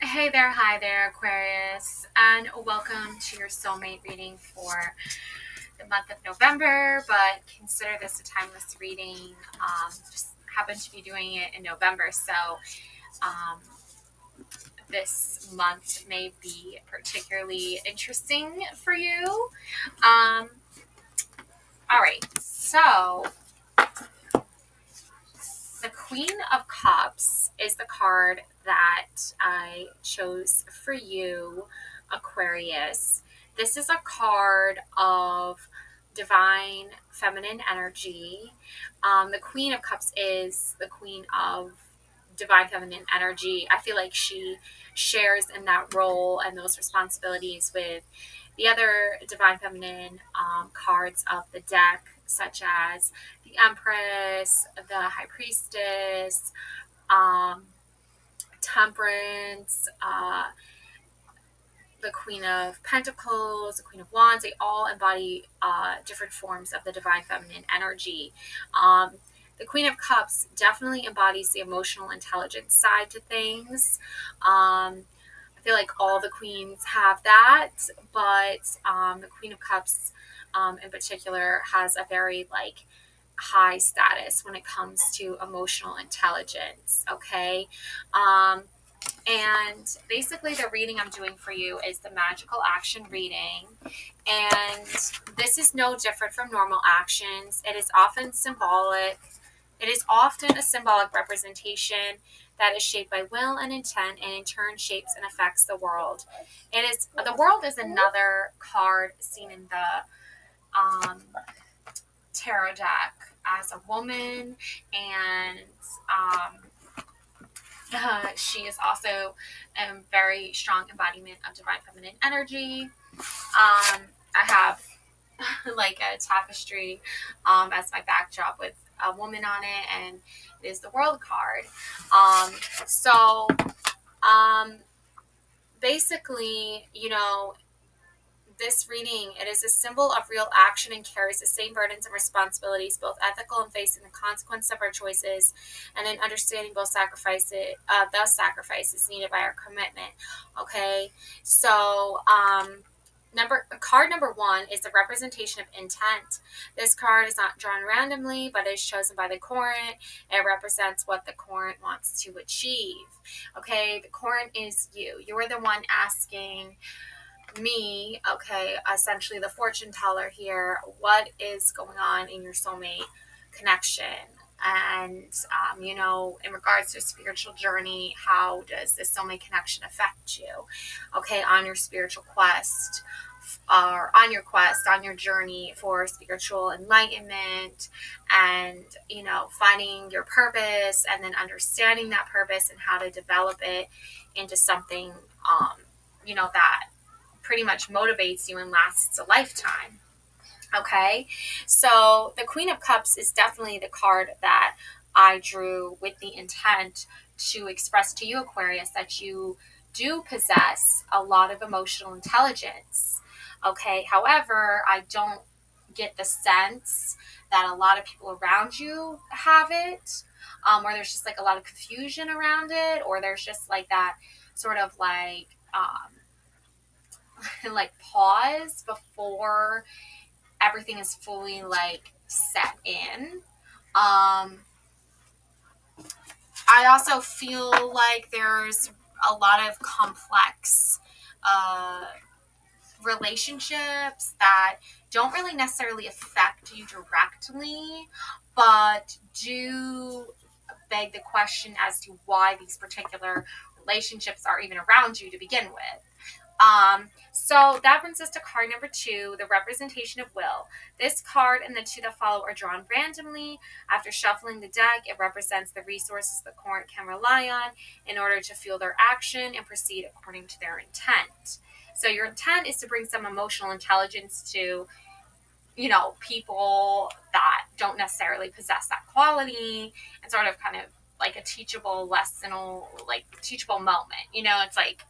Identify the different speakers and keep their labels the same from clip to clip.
Speaker 1: Hey there, hi there, Aquarius, and welcome to your soulmate reading for the month of November. But consider this a timeless reading. Just happen to be doing it in November, so um, this month may be particularly interesting for you. Um, all right, so the Queen of Cups is the card that I chose for you, Aquarius. This is a card of divine feminine energy. The Queen of Cups is the queen of divine feminine energy. I feel like she shares in that role and those responsibilities with the other divine feminine cards of the deck, such as the Empress, the High Priestess, um, Temperance, the Queen of Pentacles, the Queen of Wands. They all embody different forms of the divine feminine energy. Um, the Queen of Cups definitely embodies the emotional intelligence side to things. I feel like all the queens have that, but the Queen of Cups in particular has a very high status when it comes to emotional intelligence. Okay. Um, and basically, the reading I'm doing for you is the magical action reading. And this is no different from normal actions. It is often symbolic. It is often a symbolic representation that is shaped by will and intent, and in turn shapes and affects the world. It is the world is another card seen in the tarot deck as a woman, and um, she is also a very strong embodiment of divine feminine energy. I have like a tapestry as my backdrop with a woman on it, and it is the world card. Um, so um, basically, this reading, it is a symbol of real action and carries the same burdens and responsibilities, both ethical in facing the consequence of our choices and in understanding both the sacrifices needed by our commitment. Okay, so card number one is the representation of intent. This card is not drawn randomly, but is chosen by the current. It represents what the current wants to achieve. Okay, the current is you. You are the one asking me, okay, essentially the fortune teller here, what is going on in your soulmate connection? And, in regards to spiritual journey, how does this soulmate connection affect you? Okay, on your spiritual quest, or on your quest, on your journey for spiritual enlightenment, and, finding your purpose and then understanding that purpose and how to develop it into something, that pretty much motivates you and lasts a lifetime. Okay, so the Queen of Cups is definitely the card that I drew with the intent to express to you, Aquarius, that you do possess a lot of emotional intelligence. Okay, however, I don't get the sense that a lot of people around you have it, or there's just like a lot of confusion around it, or there's just like that sort of like pause before everything is fully like set in. I also feel like there's a lot of complex uh, relationships that don't really necessarily affect you directly, but do beg the question as to why these particular relationships are even around you to begin with. So that brings us to card number two, the representation of will. This card and the two that follow are drawn randomly. After shuffling the deck, it represents the resources the current can rely on in order to fuel their action and proceed according to their intent. So your intent is to bring some emotional intelligence to, people that don't necessarily possess that quality, and sort of kind of like a teachable lesson, like teachable moment. It's like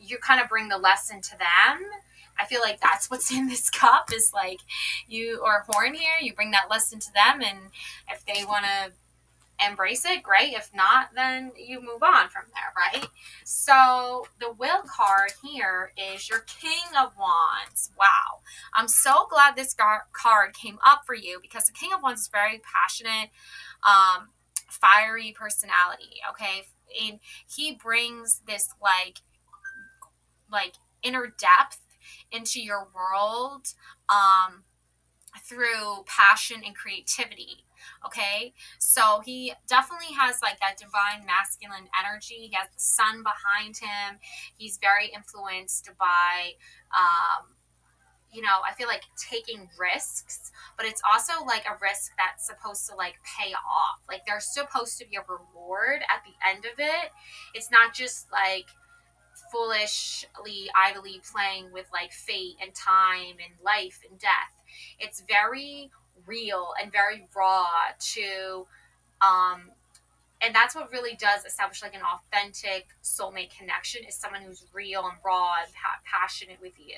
Speaker 1: you kind of bring the lesson to them. I feel like that's what's in this cup is like you or horn here, you bring that lesson to them, and if they want to embrace it, great. If not, then you move on from there, right? So the will card here is your King of Wands. Wow. I'm so glad this card came up for you, because the King of Wands is very passionate, fiery personality, okay? And he brings this like inner depth into your world, through passion and creativity. Okay, so he definitely has like that divine masculine energy. He has the sun behind him. He's very influenced by, I feel like taking risks, but it's also like a risk that's supposed to like pay off. Like there's supposed to be a reward at the end of it. It's not just like foolishly, idly playing with like fate and time and life and death. It's very real and very raw to, um, and that's what really does establish like an authentic soulmate connection, is someone who's real and raw and passionate with you.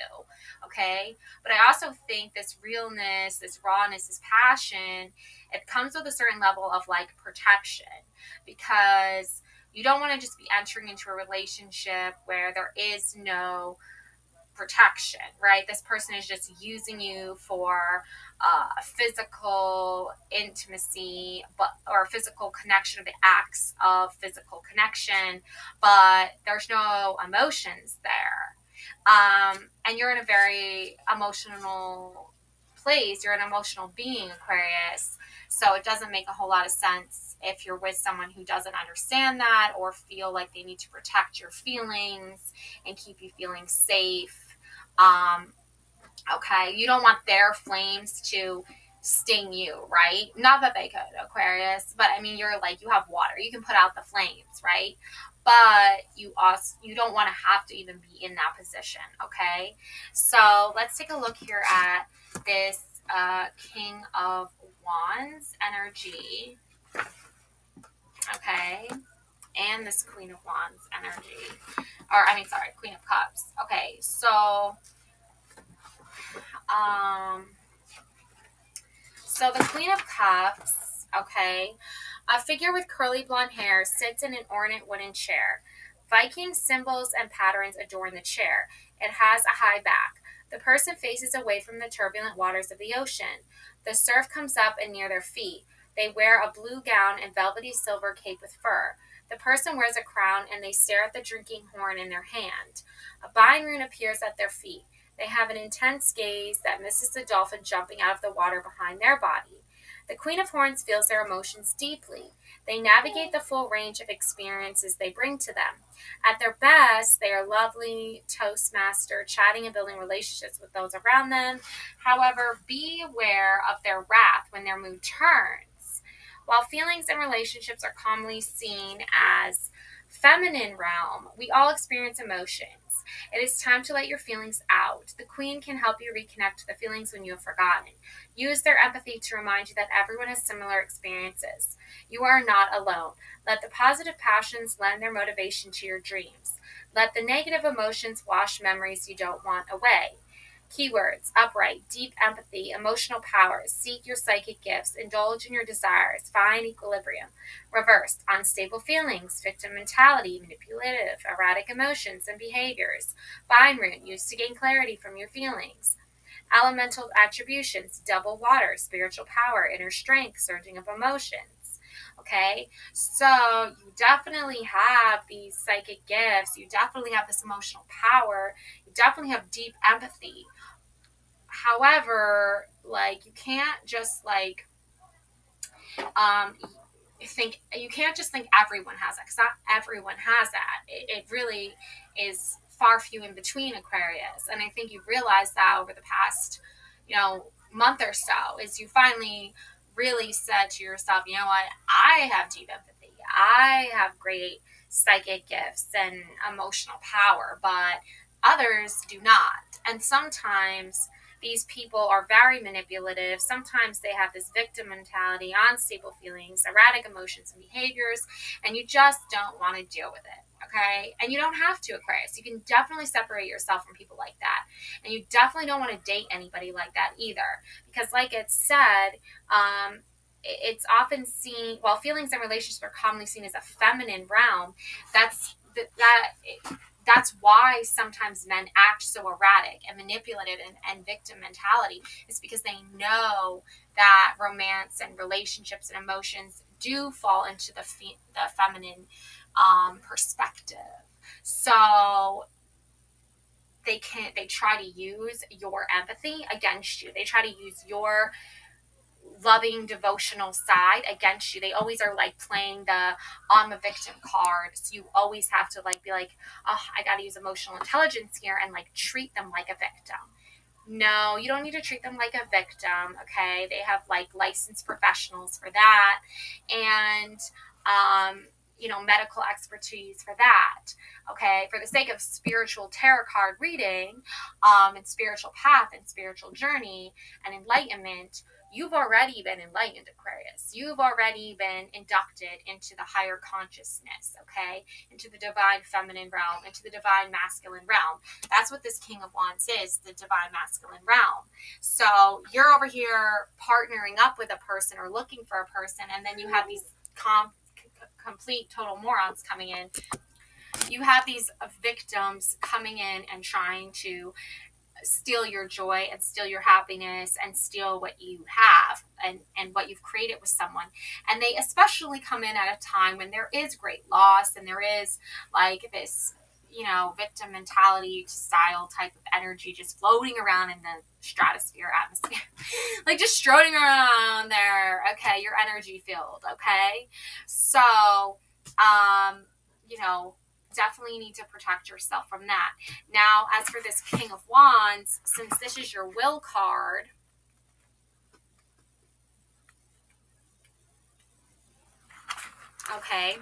Speaker 1: Okay, but I also think this realness, this rawness, this passion, it comes with a certain level of like protection, because you don't want to just be entering into a relationship where there is no protection, right? This person is just using you for physical intimacy, but or physical connection, or the acts of physical connection, but there's no emotions there. And you're in a very emotional place. You're an emotional being, Aquarius. So it doesn't make a whole lot of sense if you're with someone who doesn't understand that, or feel like they need to protect your feelings and keep you feeling safe. Um, okay, you don't want their flames to sting you, right? Not that they could, Aquarius, but I mean, you're like, you have water, you can put out the flames, right? But you don't want to have to even be in that position. Okay, so let's take a look here at this King of Wands energy. Okay, and this Queen of Wands energy, or I mean, sorry, Queen of Cups. Okay, so um so the Queen of Cups, okay, a figure with curly blonde hair sits in an ornate wooden chair. Viking symbols and patterns adorn the chair. It has a high back. The person faces away from the turbulent waters of the ocean. The surf comes up and near their feet. They wear a blue gown and velvety silver cape with fur. The person wears a crown and they stare at the drinking horn in their hand. A vine rune appears at their feet. They have an intense gaze that misses the dolphin jumping out of the water behind their body. The Queen of Horns feels their emotions deeply. They navigate the full range of experiences they bring to them. At their best, they are lovely, toastmaster, chatting and building relationships with those around them. However, be aware of their wrath when their mood turns. While feelings and relationships are commonly seen as feminine realm, we all experience emotions. It is time to let your feelings out. The Queen can help you reconnect to the feelings when you have forgotten. Use their empathy to remind you that everyone has similar experiences. You are not alone. Let the positive passions lend their motivation to your dreams. Let the negative emotions wash memories you don't want away. Keywords: upright, deep empathy, emotional power, seek your psychic gifts, indulge in your desires, find equilibrium. Reversed: unstable feelings, victim mentality, manipulative, erratic emotions and behaviors. Vine rune, used to gain clarity from your feelings. Elemental attributions: double water, spiritual power, inner strength, surging of emotions. Okay, so you definitely have these psychic gifts. You definitely have this emotional power. You definitely have deep empathy. However, like, you can't just like um think, you can't just think everyone has that, because not everyone has that. It really is far few in between, Aquarius. And I think you realized that over the past, month or so, is you finally really said to yourself, you know what, I have deep empathy, I have great psychic gifts and emotional power, but others do not. And sometimes these people are very manipulative. Sometimes they have this victim mentality, unstable feelings, erratic emotions and behaviors, and you just don't want to deal with it. Okay? And you don't have to, Aquarius. You can definitely separate yourself from people like that. And you definitely don't want to date anybody like that either. Because, like it said, it's often seen, while feelings and relationships are commonly seen as a feminine realm, that's that's why sometimes men act so erratic and manipulative and victim mentality, is because they know that romance and relationships and emotions do fall into the feminine perspective. So they try to use your empathy against you. They try to use your loving devotional side against you. They always are like playing the I'm a victim card. So you always have to like be like, oh, I got to use emotional intelligence here and like treat them like a victim. No, you don't need to treat them like a victim. Okay, they have like licensed professionals for that, and medical expertise for that. Okay, for the sake of spiritual tarot card reading, and spiritual path and spiritual journey and enlightenment, you've already been enlightened, Aquarius. You've already been inducted into the higher consciousness, okay? Into the divine feminine realm, into the divine masculine realm. That's what this King of Wands is, the divine masculine realm. So you're over here partnering up with a person or looking for a person, and then you have these complete total morons coming in. You have these victims coming in and trying to steal your joy and steal your happiness and steal what you have and what you've created with someone. And they especially come in at a time when there is great loss and there is like this, victim mentality style type of energy just floating around in the stratosphere atmosphere. Like just strolling around there. Okay, your energy field. Okay. So, definitely need to protect yourself from that. Now, as for this King of Wands, since this is your will card, okay,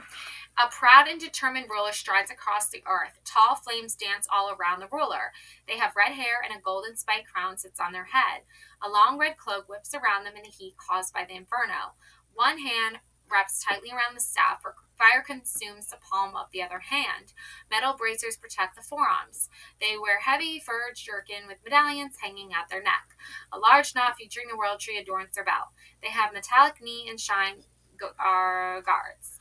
Speaker 1: a proud and determined ruler strides across the earth. Tall flames dance all around the ruler. They have red hair and a golden spike crown sits on their head. A long red cloak whips around them in the heat caused by the inferno. One hand wraps tightly around the staff, where fire consumes the palm of the other hand. Metal bracers protect the forearms. They wear heavy fur jerkin with medallions hanging at their neck. A large knot featuring the world tree adorns their belt. They have metallic knee and shin guards.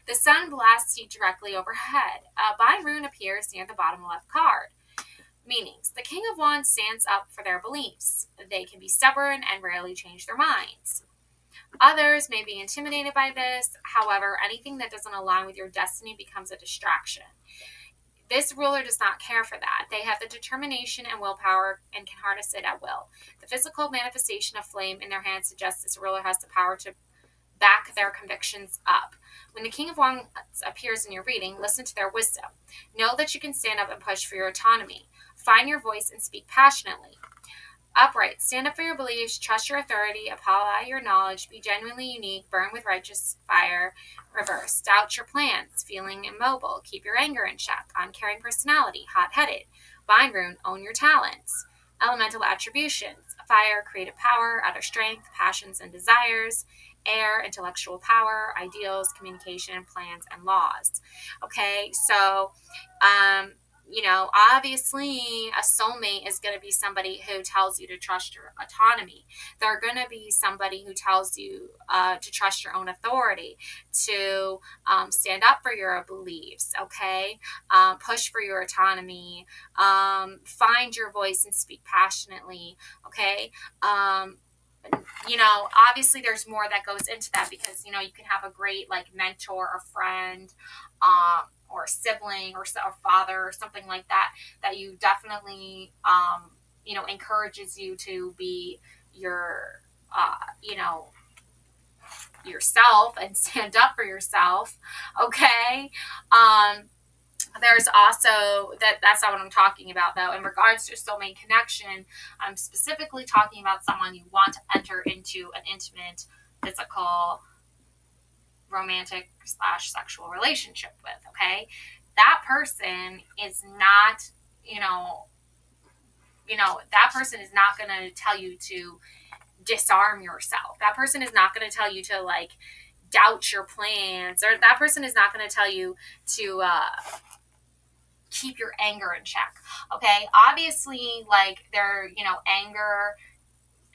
Speaker 1: The sun blasts you directly overhead. A bind rune appears near the bottom left card. Meanings. The King of Wands stands up for their beliefs. They can be stubborn and rarely change their minds. Others may be intimidated by this. However, anything that doesn't align with your destiny becomes a distraction. This ruler does not care for that. They have the determination and willpower and can harness it at will. The physical manifestation of flame in their hand suggests this ruler has the power to back their convictions up. When the King of Wands appears in your reading, listen to their wisdom. Know that you can stand up and push for your autonomy. Find your voice and speak passionately. Upright, stand up for your beliefs, trust your authority, apply your knowledge, be genuinely unique, burn with righteous fire. Reverse, doubt your plans, feeling immobile, keep your anger in check, uncaring personality, hot-headed. Bind rune, own your talents. Elemental attributions, fire, creative power, outer strength, passions and desires. Air, intellectual power, ideals, communication, plans, and laws. Okay, so obviously a soulmate is going to be somebody who tells you to trust your autonomy. They're going to be somebody who tells you to trust your own authority, to stand up for your beliefs, okay? Push for your autonomy, find your voice and speak passionately, okay? Obviously there's more that goes into that because, you can have a great like mentor or friend, or sibling or father or something like that you definitely, encourages you to be your, yourself and stand up for yourself. Okay. There's also that's not what I'm talking about though. In regards to soulmate connection, I'm specifically talking about someone you want to enter into an intimate, physical, romantic / sexual relationship with. Okay, that person is not, that person is not going to tell you to disarm yourself. That person is not going to tell you to like doubt your plans, or that person is not going to tell you to keep your anger in check. Okay, obviously, like their anger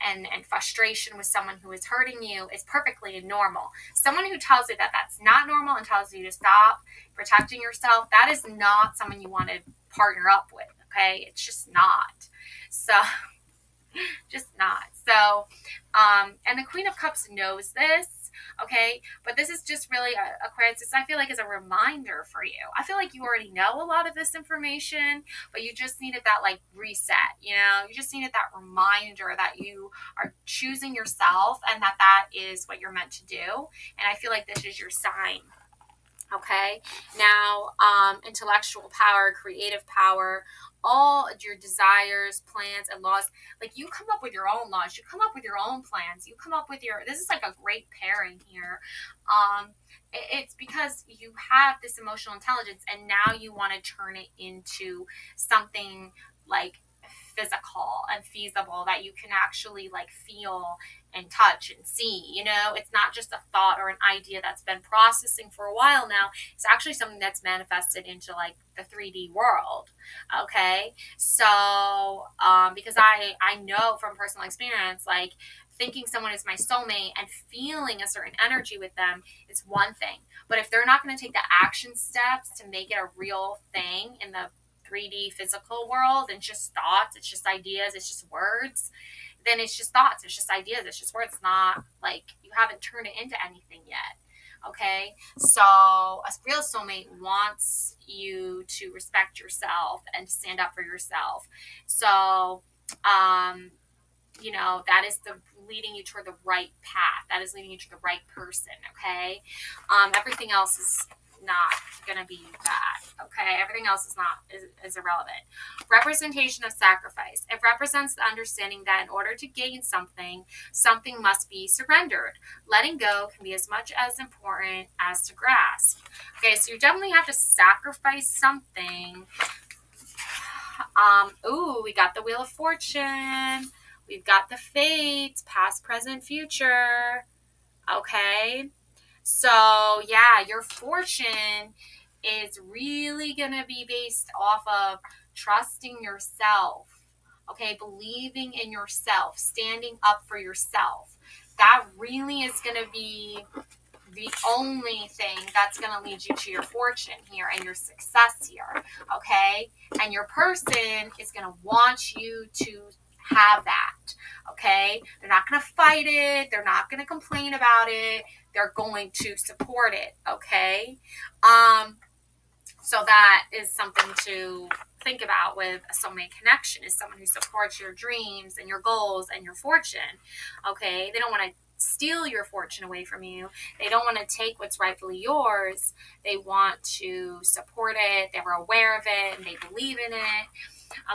Speaker 1: and frustration with someone who is hurting you is perfectly normal. Someone who tells you that that's not normal and tells you to stop protecting yourself, that is not someone you want to partner up with, okay? It's just not. So, just not. So, and the Queen of Cups knows this, okay? But this is just really, Aquarius, this I feel like is a reminder for you. I feel like you already know a lot of this information, but you just needed that like reset, you know? You just needed that reminder that you are choosing yourself and that that is what you're meant to do. And I feel like this is your sign. Okay, now intellectual power, creative power, all your desires, plans, and laws. Like you come up with your own laws, you come up with your own plans, you come up with your. This is like a great pairing here. It's because you have this emotional intelligence, and now you want to turn it into something like physical and feasible that you can actually like feel and touch and see. You know, it's not just a thought or an idea that's been processing for a while now. It's actually something that's manifested into like the 3D world. Okay, so because I know from personal experience, like thinking someone is my soulmate and feeling a certain energy with them is one thing, but if they're not going to take the action steps to make it a real thing in the 3D physical world and just thoughts, it's just ideas, it's just words, then it's just thoughts, it's just ideas, it's just words. It's not like you haven't turned it into anything yet. Okay, so a real soulmate wants you to respect yourself and stand up for yourself. So, you know, that is the leading you toward the right path. That is leading you to the right person. Okay, everything else is not gonna be that. Okay, everything else is irrelevant. Representation of sacrifice. It represents the understanding that in order to gain something, something must be surrendered. Letting go can be as much as important as to grasp. Okay, so you definitely have to sacrifice something. Ooh, we got the Wheel of Fortune. We've got the Fates, past, present, future. Okay. So, yeah, your fortune is really going to be based off of trusting yourself. Okay, believing in yourself, standing up for yourself. That really is going to be the only thing that's going to lead you to your fortune here and your success here. Okay, and your person is going to want you to have that. Okay, they're not going to fight it, they're not going to complain about it, they're going to support it. Okay, so that is something to think about with a soulmate connection, is someone who supports your dreams and your goals and your fortune. Okay, they don't want to steal your fortune away from you. They don't want to take what's rightfully yours. They want to support it. They're aware of it and they believe in it.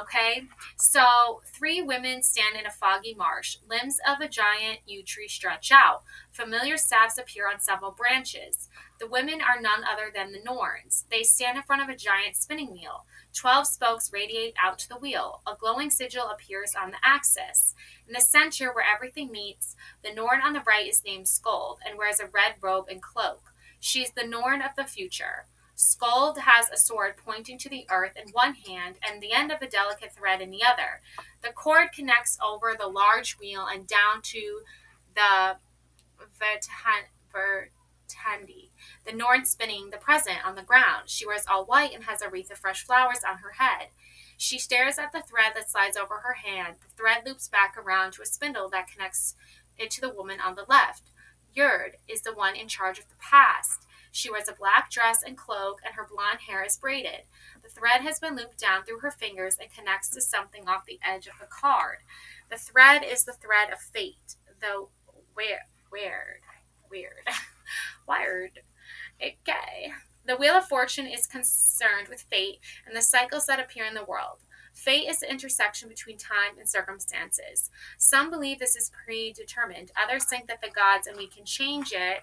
Speaker 1: Okay, so 3 women stand in a foggy marsh. Limbs of a giant yew tree stretch out. Familiar staffs appear on several branches. The women are none other than the Norns. They stand in front of a giant spinning wheel. 12 spokes radiate out to the wheel. A glowing sigil appears on the axis. In the center, where everything meets, the Norn on the right is named Skuld and wears a red robe and cloak. She is the Norn of the future. Skuld has a sword pointing to the earth in one hand and the end of a delicate thread in the other. The cord connects over the large wheel and down to the Vertandi, the Norn spinning the present on the ground. She wears all white and has a wreath of fresh flowers on her head. She stares at the thread that slides over her hand. The thread loops back around to a spindle that connects it to the woman on the left. Yurd is the one in charge of the past. She wears a black dress and cloak, and her blonde hair is braided. The thread has been looped down through her fingers and connects to something off the edge of the card. The thread is the thread of fate, though weird. Wired. Okay. The Wheel of Fortune is concerned with fate and the cycles that appear in the world. Fate is the intersection between time and circumstances. Some believe this is predetermined. Others think that the gods and we can change it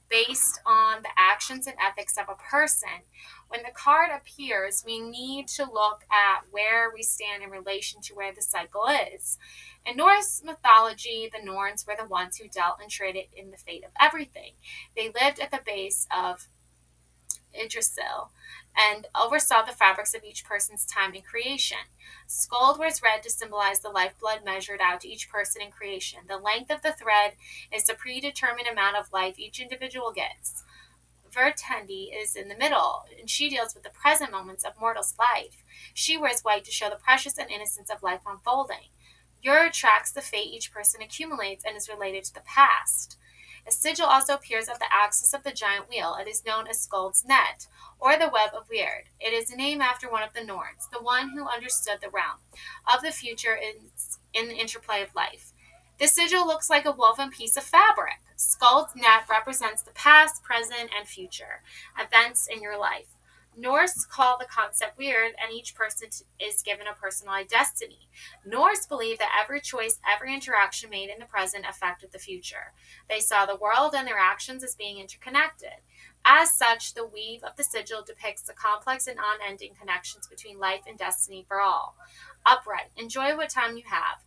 Speaker 1: based on the actions and ethics of a person. When the card appears, we need to look at where we stand in relation to where the cycle is. In Norse mythology, the Norns were the ones who dealt and traded in the fate of everything. They lived at the base of Idrisil, and oversaw the fabrics of each person's time in creation. Skuld wears red to symbolize the lifeblood measured out to each person in creation. The length of the thread is the predetermined amount of life each individual gets. Vertendi is in the middle, and she deals with the present moments of mortal's life. She wears white to show the precious and innocence of life unfolding. Ur tracks the fate each person accumulates and is related to the past. A sigil also appears at the axis of the giant wheel. It is known as Skuld's net, or the web of Weird. It is named after one of the Norns, the one who understood the realm of the future in the interplay of life. The sigil looks like a woven piece of fabric. Skuld's net represents the past, present, and future events in your life. Norse call the concept weird, and each person is given a personalized destiny. Norse believe that every choice, every interaction made in the present affected the future. They saw the world and their actions as being interconnected. As such, the weave of the sigil depicts the complex and unending connections between life and destiny for all. Upright, enjoy what time you have.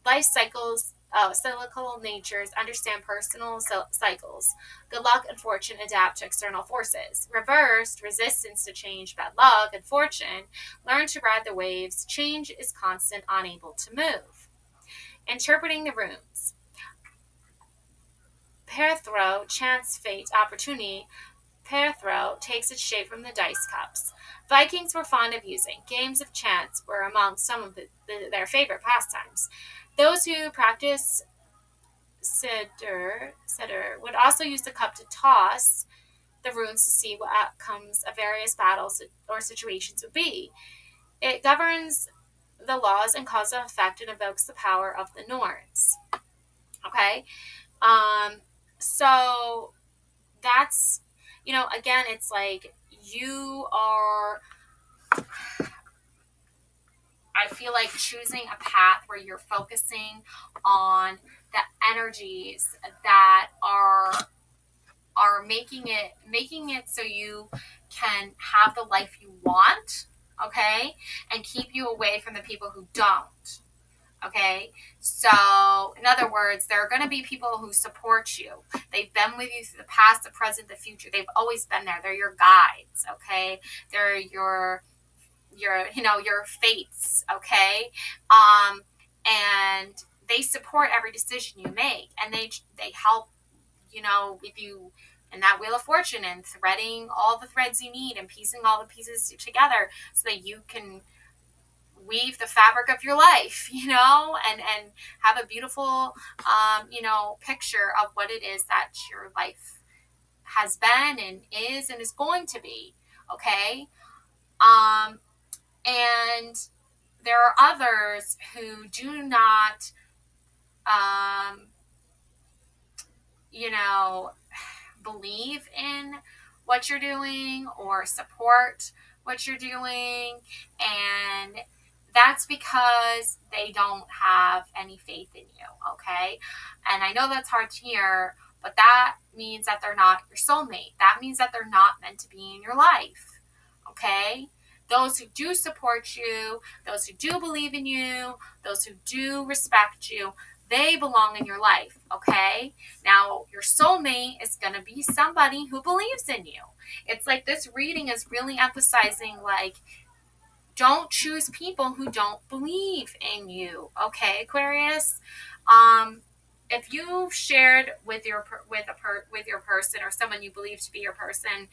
Speaker 1: Life cyclical natures understand personal cycles. Good luck and fortune adapt to external forces. Reversed, resistance to change, bad luck, and fortune learn to ride the waves. Change is constant, unable to move. Interpreting the runes. Perthro, chance, fate, opportunity. Perthro takes its shape from the dice cups. Vikings were fond of using. Games of chance were among some of their favorite pastimes. Those who practice Seder would also use the cup to toss the runes to see what outcomes of various battles or situations would be. It governs the laws and cause and effect and evokes the power of the Norns. Okay? So that's, again, it's like you are, I feel like choosing a path where you're focusing on the energies that are making it so you can have the life you want, okay, and keep you away from the people who don't. Okay, so in other words, there are going to be people who support you. They've been with you through the past, the present, the future. They've always been there. They're your guides. Okay, they're your fates. Okay, and they support every decision you make, and they help with you in that wheel of fortune and threading all the threads you need and piecing all the pieces together so that you can weave the fabric of your life, and have a beautiful, picture of what it is that your life has been and is going to be. Okay. And there are others who do not, you know, believe in what you're doing or support what you're doing, and that's because they don't have any faith in you. Okay, and I know that's hard to hear, but that means that they're not your soulmate. That means that they're not meant to be in your life. Okay, those who do support you, those who do believe in you, those who do respect you, they belong in your life. Okay, now your soulmate is going to be somebody who believes in you. It's like this reading is really emphasizing, like, don't choose people who don't believe in you. Okay, Aquarius. If you've shared with your person or someone you believe to be your person,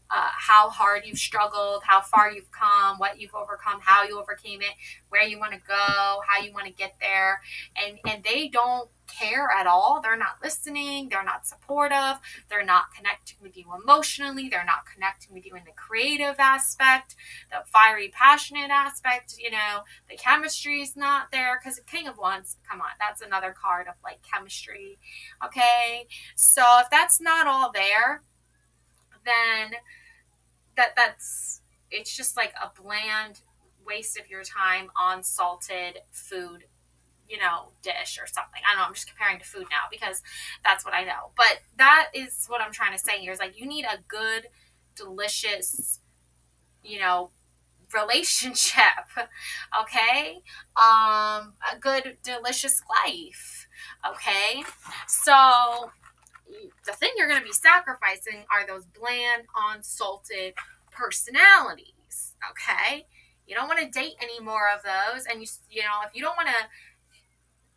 Speaker 1: how hard you've struggled, how far you've come, what you've overcome, how you overcame it, where you want to go, how you want to get there, and they don't care at all. They're not listening. They're not supportive. They're not connecting with you emotionally. They're not connecting with you in the creative aspect, the fiery, passionate aspect. The chemistry is not there, because the King of Wands, come on, that's another card of like chemistry. Okay, so if that's not all there, then that's it's just like a bland waste of your time on salted food, dish or something. I don't know, I'm just comparing to food now because that's what I know. But that is what I'm trying to say here, is like you need a good, delicious, relationship. Okay, a good, delicious life. Okay, so the thing you're going to be sacrificing are those bland, unsalted personalities. Okay, you don't want to date any more of those, and you know if you don't want to,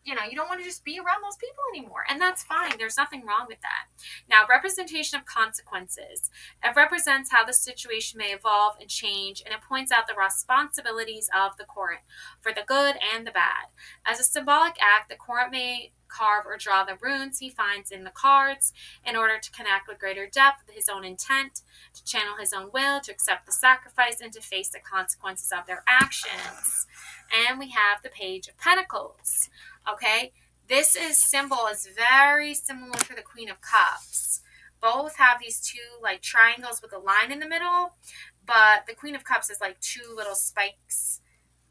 Speaker 1: you don't want to just be around those people anymore. And that's fine. There's nothing wrong with that. Now, representation of consequences. It represents how the situation may evolve and change, and it points out the responsibilities of the court for the good and the bad. As a symbolic act, the court may carve or draw the runes he finds in the cards in order to connect with greater depth with his own intent, to channel his own will, to accept the sacrifice, and to face the consequences of their actions. And we have the Page of Pentacles. Okay, this symbol is very similar to the Queen of Cups. Both have these two like triangles with a line in the middle, but the Queen of Cups is like two little spikes,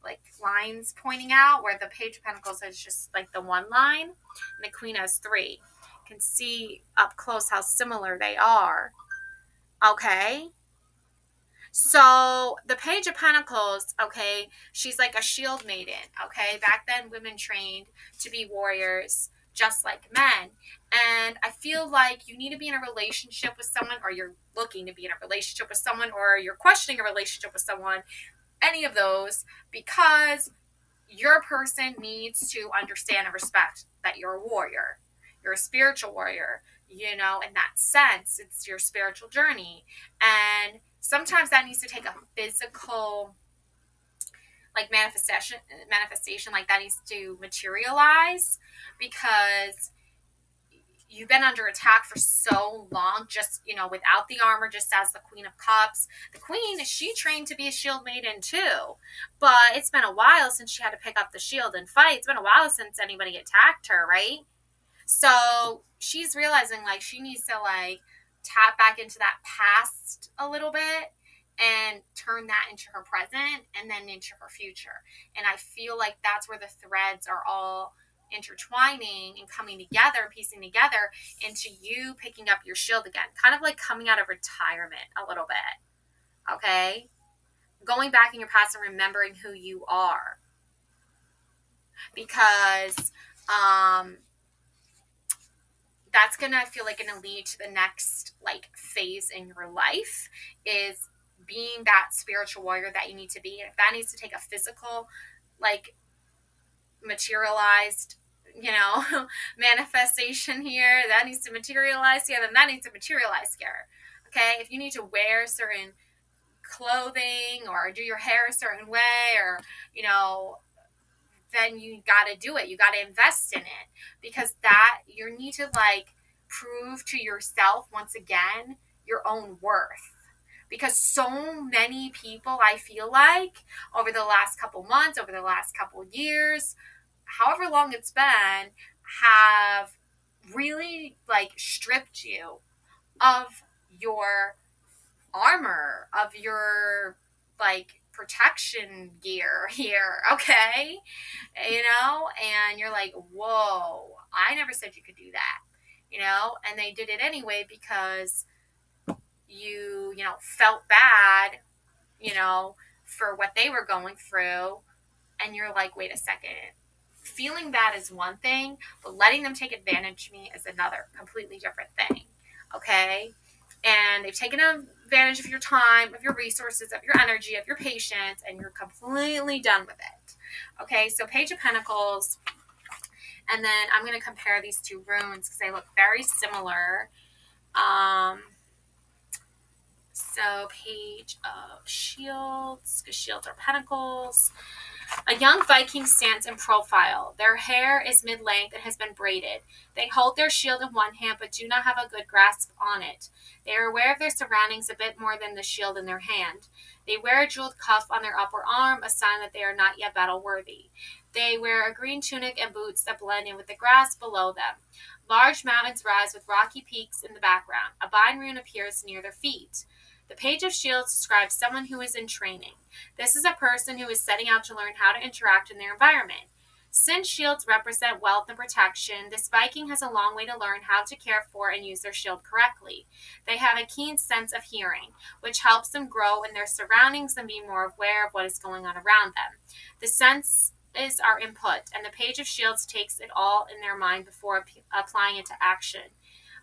Speaker 1: like lines pointing out, where the Page of Pentacles is just like the one line, and the Queen has three. You can see up close how similar they are. Okay. So the Page of Pentacles, okay, she's like a shield maiden, okay? Back then, women trained to be warriors just like men. And I feel like you need to be in a relationship with someone, or you're looking to be in a relationship with someone, or you're questioning a relationship with someone, any of those, because your person needs to understand and respect that you're a warrior. You're a spiritual warrior, in that sense. It's your spiritual journey. And sometimes that needs to take a physical like manifestation, like that needs to materialize, because you've been under attack for so long, just without the armor, just as the Queen of Cups. The Queen, she trained to be a shield maiden too, but it's been a while since she had to pick up the shield and fight. It's been a while since anybody attacked her, right? So she's realizing like she needs to like tap back into that past a little bit and turn that into her present and then into her future. And I feel like that's where the threads are all intertwining and coming together, piecing together into you picking up your shield again, kind of like coming out of retirement a little bit. Okay? Going back in your past and remembering who you are. Because that's gonna feel like gonna lead to the next like phase in your life, is being that spiritual warrior that you need to be. And if that needs to take a physical like materialized manifestation here, that needs to materialize here, then that needs to materialize here. Okay, if you need to wear certain clothing or do your hair a certain way, or then you got to do it. You got to invest in it, because that you need to like prove to yourself once again your own worth. Because so many people, I feel like over the last couple months, over the last couple years, however long it's been, have really like stripped you of your armor, of your like protection gear here, okay? And you're like, whoa, I never said you could do that, and they did it anyway because you felt bad, for what they were going through. And you're like, wait a second, feeling bad is one thing, but letting them take advantage of me is another completely different thing, okay? And they've taken advantage of your time, of your resources, of your energy, of your patience, and you're completely done with it. Okay, so Page of Pentacles, and then I'm going to compare these two runes because they look very similar. So Page of Shields, because shields are pentacles. A young Viking stands in profile. Their hair is mid-length and has been braided. They hold their shield in one hand but do not have a good grasp on it. They are aware of their surroundings a bit more than the shield in their hand. They wear a jeweled cuff on their upper arm, a sign that they are not yet battle-worthy. They wear a green tunic and boots that blend in with the grass below them. Large mountains rise with rocky peaks in the background. A vine rune appears near their feet. The Page of Shields describes someone who is in training. This is a person who is setting out to learn how to interact in their environment. Since shields represent wealth and protection, this Viking has a long way to learn how to care for and use their shield correctly. They have a keen sense of hearing, which helps them grow in their surroundings and be more aware of what is going on around them. The sense is our input, and the Page of Shields takes it all in their mind before applying it to action.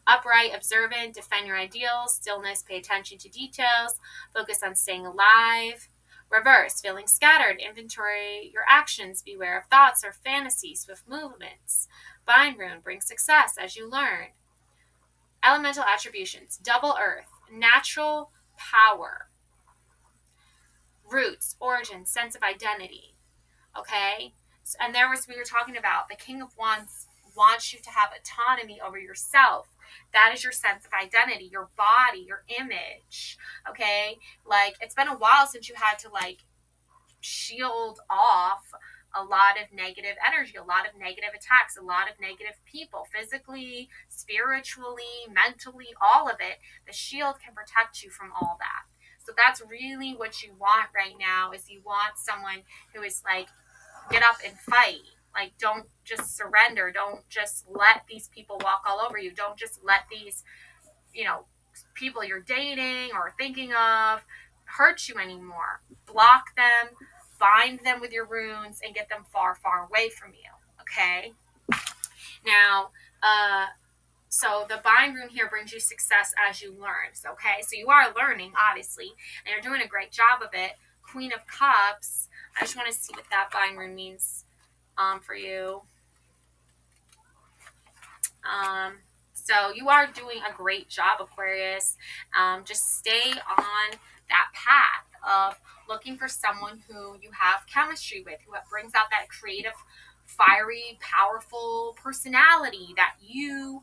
Speaker 1: Upright, observant, defend your ideals. Stillness, pay attention to details. Focus on staying alive. Reverse, feeling scattered. Inventory your actions. Beware of thoughts or fantasies. Swift movements. Bind rune, bring success as you learn. Elemental attributions. Double earth. Natural power. Roots, origin, sense of identity. Okay? And we were talking about the King of Wands wants you to have autonomy over yourself. That is your sense of identity, your body, your image. Okay? Like, it's been a while since you had to, like, shield off a lot of negative energy, a lot of negative attacks, a lot of negative people, physically, spiritually, mentally, all of it. The shield can protect you from all that. So that's really what you want right now, is you want someone who is like, get up and fight. Like, don't just surrender. Don't just let these people walk all over you. Don't just let these, people you're dating or thinking of hurt you anymore. Block them, bind them with your runes, and get them far, far away from you. Okay? Now, so the bind rune here brings you success as you learn. Okay? So you are learning, obviously, and you're doing a great job of it. Queen of Cups. I just want to see what that bind rune means for you. So you are doing a great job, Aquarius. Just stay on that path of looking for someone who you have chemistry with, who brings out that creative, fiery, powerful personality that you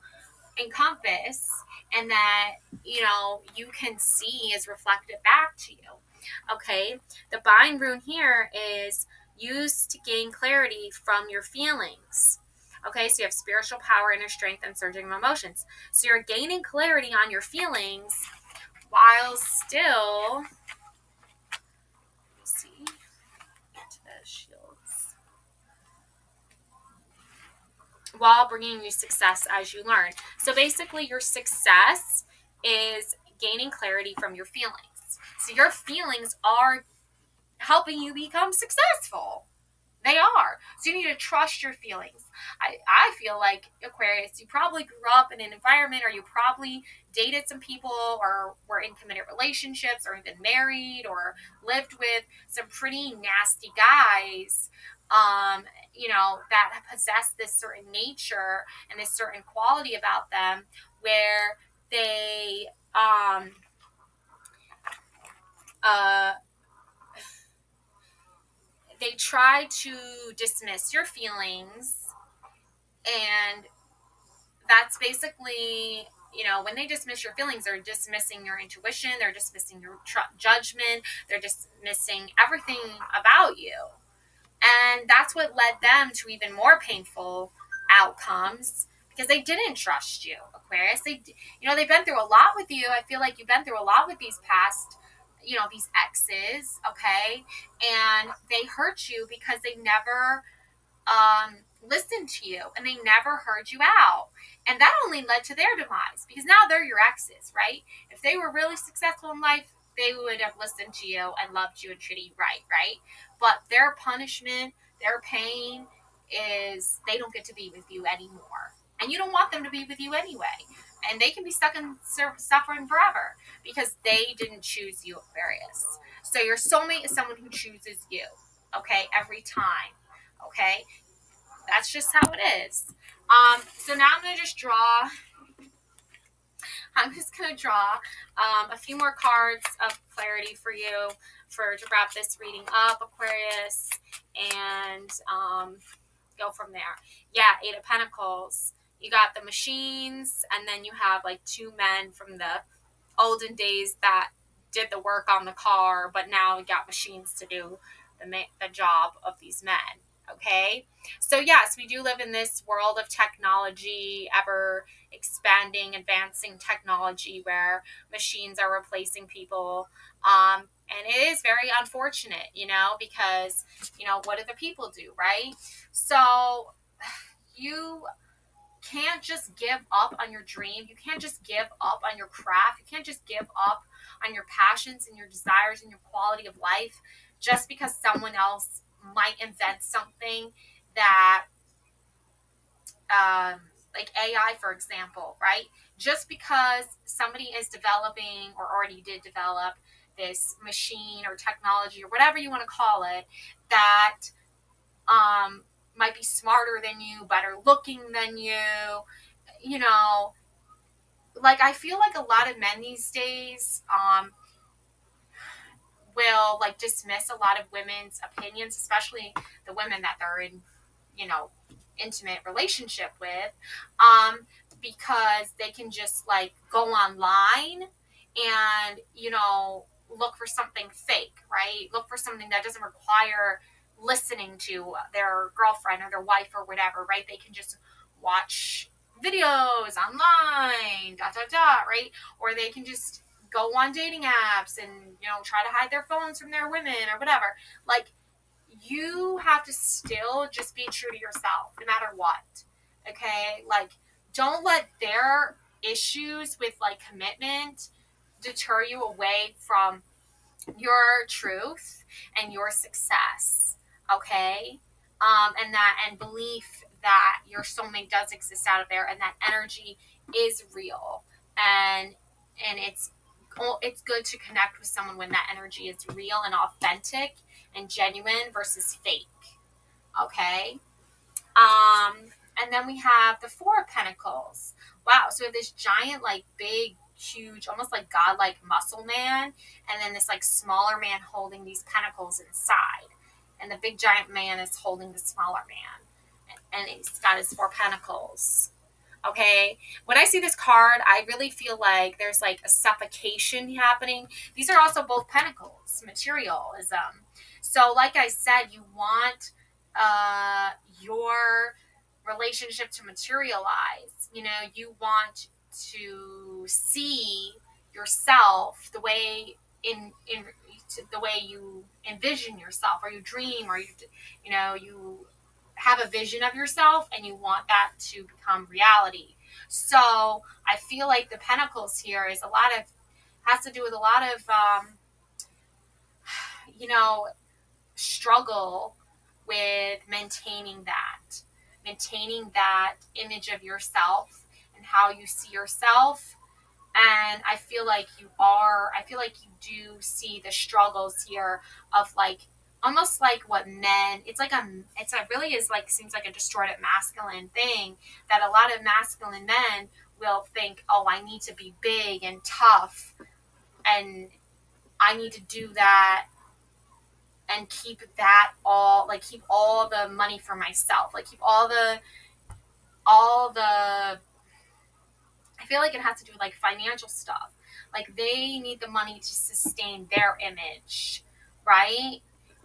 Speaker 1: encompass and that, you can see is reflected back to you. Okay? The bind rune here is used to gain clarity from your feelings. Okay, so you have spiritual power, inner strength, and surging of emotions. So you're gaining clarity on your feelings while still, let's see, to the shields, while bringing you success as you learn. So basically, your success is gaining clarity from your feelings. So your feelings are helping you become successful. They are. So you need to trust your feelings. I feel like, Aquarius, you probably grew up in an environment, or you probably dated some people, or were in committed relationships, or even married, or lived with some pretty nasty guys, that possess this certain nature and this certain quality about them, where they, they try to dismiss your feelings, and that's basically, when they dismiss your feelings, they're dismissing your intuition, they're dismissing your judgment, they're dismissing everything about you. And that's what led them to even more painful outcomes, because they didn't trust you, Aquarius. They've been through a lot with you. I feel like you've been through a lot with these past, these exes, okay? And they hurt you because they never listened to you, and they never heard you out. And that only led to their demise, because now they're your exes, right? If they were really successful in life, they would have listened to you and loved you and treated you right? But their punishment, their pain is they don't get to be with you anymore. And you don't want them to be with you anyway. And they can be stuck in suffering forever because they didn't choose you, Aquarius. So your soulmate is someone who chooses you, okay, every time, okay? That's just how it is. So now I'm going to just draw a few more cards of clarity for you to wrap this reading up, Aquarius, and go from there. Yeah, Eight of Pentacles. You got the machines, and then you have like two men from the olden days that did the work on the car, but now you got machines to do the job of these men. Okay, so yes, we do live in this world of technology, ever expanding, advancing technology, where machines are replacing people. And it is very unfortunate, because, what do the people do, right? So you can't just give up on your dream. You can't just give up on your craft. You can't just give up on your passions and your desires and your quality of life just because someone else might invent something that like AI, for example, right? Just because somebody is developing or already did develop this machine or technology or whatever you want to call it, that might be smarter than you, better looking than you know, like I feel like a lot of men these days will like dismiss a lot of women's opinions, especially the women that they're in, you know, intimate relationship with, because they can just like go online and, you know, look for something fake, right? Look for something that doesn't require listening to their girlfriend or their wife or whatever, right? They can just watch videos online, right? Or they can just go on dating apps and, you know, try to hide their phones from their women or whatever. Like, you have to still just be true to yourself no matter what. Okay? Like, don't let their issues with like commitment deter you away from your truth and your success. Okay? And belief that your soulmate does exist out of there and that energy is real. And it's good to connect with someone when that energy is real and authentic and genuine versus fake. Okay. And then we have the Four of Pentacles. Wow. So we have this giant, like big, huge, almost like godlike muscle man, and then this like smaller man holding these pentacles inside. And the big giant man is holding the smaller man. And he's got his four pentacles. Okay. When I see this card, I really feel like there's like a suffocation happening. These are also both pentacles, materialism. So, like I said, you want your relationship to materialize. You know, you want to see yourself the way in the way you envision yourself, or you dream, or you know you have a vision of yourself and you want that to become reality. So I feel like the pentacles here is a lot of has to do with a lot of you know, struggle with maintaining that image of yourself and how you see yourself. And I feel like you do see the struggles here of like almost like what men, it's a really is like, seems like a distorted masculine thing, that a lot of masculine men will think, oh, I need to be big and tough and I need to do that and keep that all, like keep all the money for myself, like keep all the I feel like it has to do with like financial stuff. Like they need the money to sustain their image, right?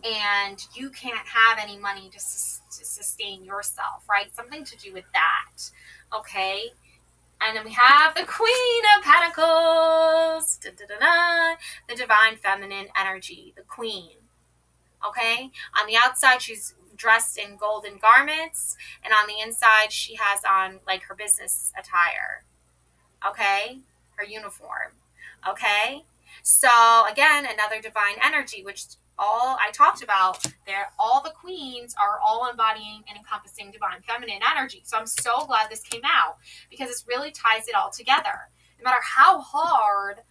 Speaker 1: And you can't have any money to sustain yourself, right? Something to do with that, okay? And then we have the Queen of Pentacles, da-da-da-da, the divine feminine energy, the Queen, okay? On the outside, she's dressed in golden garments, and on the inside, she has on like her business attire, okay? Her uniform, okay? So again, another divine energy, which all I talked about there, all the queens are all embodying and encompassing divine feminine energy. So I'm so glad this came out because this really ties it all together. No matter how hard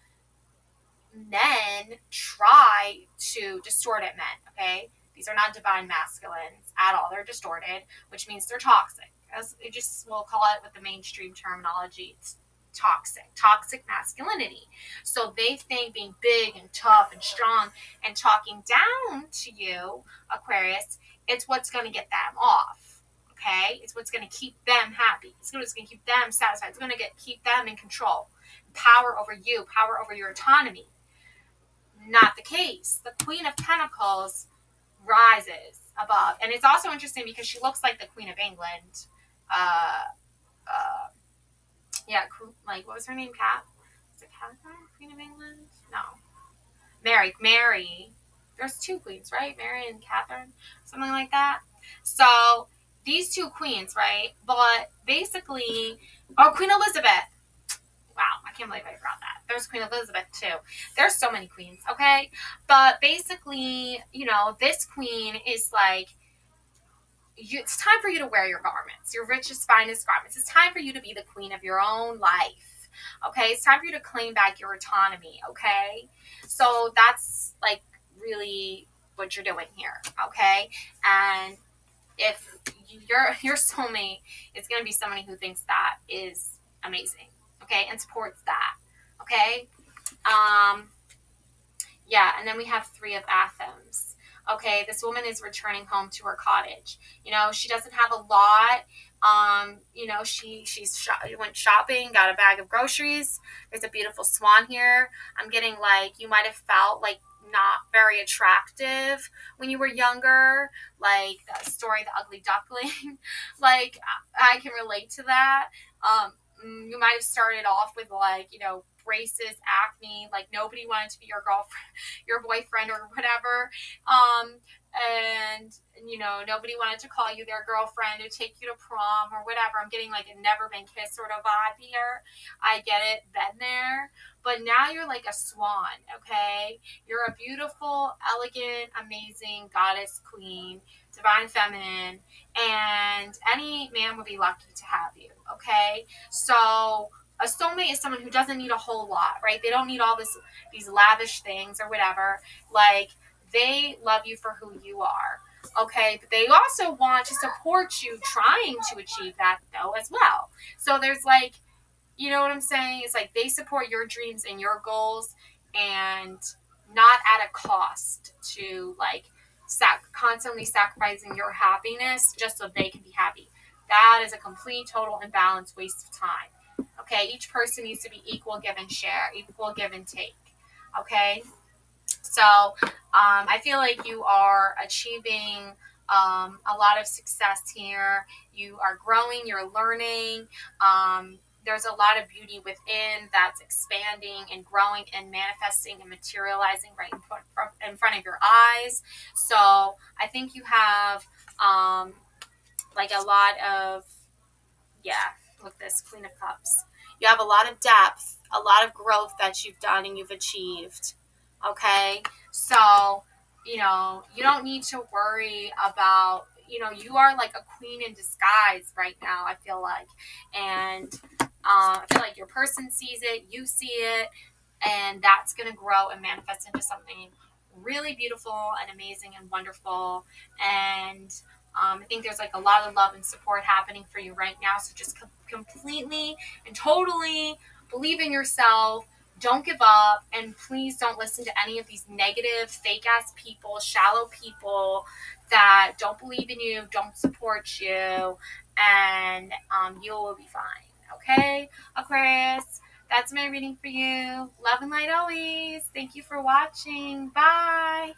Speaker 1: men try to distort it, men, okay? These are not divine masculines at all. They're distorted, which means they're toxic. As it just, we'll call it with the mainstream terminology, it's toxic masculinity. So they think being big and tough and strong and talking down to you, Aquarius, it's what's going to get them off. Okay, it's what's going to keep them happy. It's what's going to keep them satisfied. It's going to keep them in control, power over you, power over your autonomy. Not the case. The Queen of Pentacles rises above, and it's also interesting because she looks like the Queen of England. Uh, uh, yeah, like what was her name? Is it Catherine, Queen of England? No, Mary. There's two queens, right? Mary and Catherine, something like that. So these two queens, right? But basically, oh, Queen Elizabeth. Wow, I can't believe I forgot that. There's Queen Elizabeth too. There's so many queens, okay? But basically, you know, this queen is like it's time for you to wear your garments, your richest, finest garments. It's time for you to be the queen of your own life. Okay, it's time for you to claim back your autonomy. Okay, so that's like really what you're doing here. Okay, and if your soulmate is going to be somebody who thinks that is amazing. Okay, and supports that. Okay, um, yeah, and then we have three of Athens. Okay, this woman is returning home to her cottage. You know, she doesn't have a lot. You know, she went shopping, got a bag of groceries. There's a beautiful swan here. I'm getting like you might have felt like not very attractive when you were younger, like that story, The Ugly Duckling. Like I can relate to that. Um, you might have started off with like braces, acne, like nobody wanted to be your girlfriend, your boyfriend, or whatever. And nobody wanted to call you their girlfriend or take you to prom or whatever. I'm getting like a never been kissed sort of vibe here. I get it, been there. But now you're like a swan, okay? You're a beautiful, elegant, amazing goddess queen, divine feminine, and any man would be lucky to have you, okay? So a soulmate is someone who doesn't need a whole lot, right? They don't need all these lavish things or whatever. Like they love you for who you are. Okay, but they also want to support you trying to achieve that though as well. So there's like, you know what I'm saying? It's like they support your dreams and your goals and not at a cost to like constantly sacrificing your happiness just so they can be happy. That is a complete, total, imbalanced waste of time. Okay, each person needs to be equal give and share, equal give and take. Okay, so I feel like you are achieving a lot of success here. You are growing, you're learning. There's a lot of beauty within that's expanding and growing and manifesting and materializing right in front of your eyes. So I think you have like a lot of, yeah, look, this Queen of Cups. You have a lot of depth, a lot of growth that you've done and you've achieved. Okay, so you don't need to worry about. You are like a queen in disguise right now. I feel like, and I feel like your person sees it, you see it, and that's gonna grow and manifest into something really beautiful and amazing and wonderful. And I think there's like a lot of love and support happening for you right now. So just completely and totally believe in yourself. Don't give up. And please don't listen to any of these negative, fake ass people, shallow people that don't believe in you, don't support you, and you will be fine. Okay, Aquarius? That's my reading for you. Love and light always. Thank you for watching. Bye.